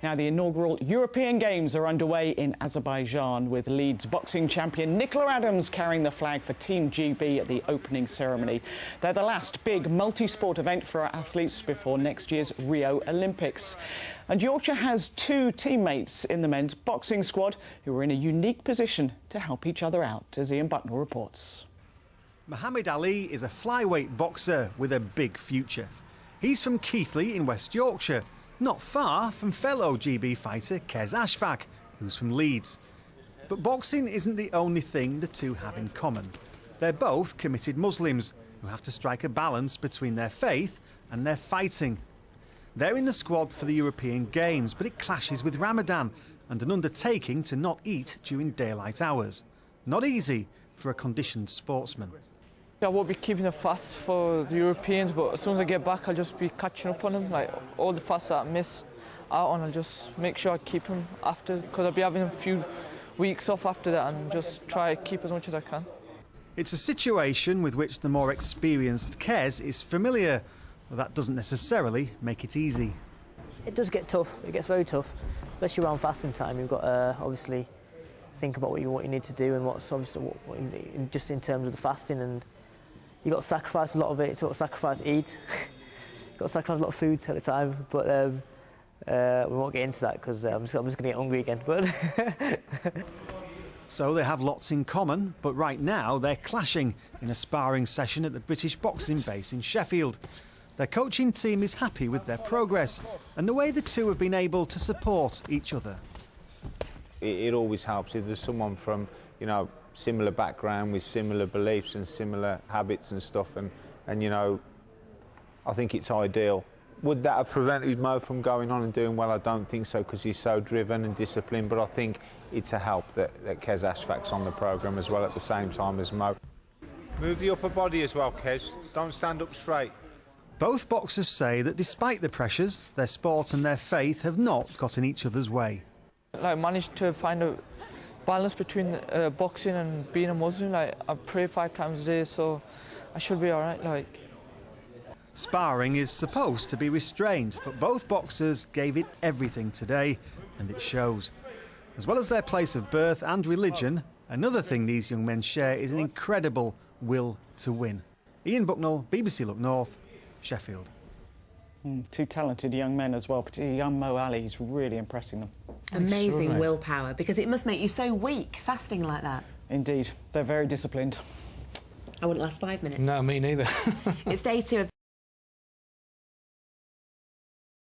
Now, the inaugural European Games are underway in Azerbaijan, with Leeds boxing champion Nicola Adams carrying the flag for Team GB at the opening ceremony. They're the last big multi-sport event for our athletes before next year's Rio Olympics. And Yorkshire has two teammates in the men's boxing squad who are in a unique position to help each other out, as Ian Bucknell reports. Muhammad Ali is a flyweight boxer with a big future. He's from Keighley in West Yorkshire, not far from fellow GB fighter Qais Ashfaq, who's from Leeds. But boxing isn't the only thing the two have in common. They're both committed Muslims who have to strike a balance between their faith and their fighting. They're in the squad for the European Games, but it clashes with Ramadan and an undertaking to not eat during daylight hours. Not easy for a conditioned sportsman. I won't be keeping a fast for the Europeans, but as soon as I get back, I'll just be catching up on them. Like all the fasts that I miss out on, I'll just make sure I keep them after, because I'll be having a few weeks off after that and just try to keep as much as I can. It's a situation with which the more experienced Qais is familiar, though that doesn't necessarily make it easy. It does get tough. It gets very tough, especially around fasting time. You've got to obviously think about what you need to do and what's obviously just in terms of the fasting, and you've got to sacrifice a lot of it. You've got to sacrifice eat. You've got to sacrifice a lot of food at a time, but we won't get into that because I'm just going to get hungry again. But So they have lots in common, but right now they're clashing in a sparring session at the British boxing base in Sheffield. Their coaching team is happy with their progress and the way the two have been able to support each other. It always helps if there's someone from, similar background with similar beliefs and similar habits and stuff, and I think it's ideal. Would that have prevented Mo from going on and doing well? I don't think so, because he's so driven and disciplined, but I think it's a help that Qais Ashfaq's on the programme as well at the same time as Mo. Move the upper body as well, Qais. Don't stand up straight. Both boxers say that despite the pressures, their sport and their faith have not got in each other's way. I managed to find a balance between boxing and being a Muslim. I pray 5 times a day, so I should be all right. Sparring is supposed to be restrained, but both boxers gave it everything today, and it shows. As well as their place of birth and religion, another thing these young men share is an incredible will to win. Ian Bucknell, BBC Look North, Sheffield. Two talented young men as well, particularly young Mo Ali is really impressing them. Amazing willpower, because it must make you so weak, fasting like that. Indeed, they're very disciplined. I wouldn't last 5 minutes. No, me neither. It's day 2 of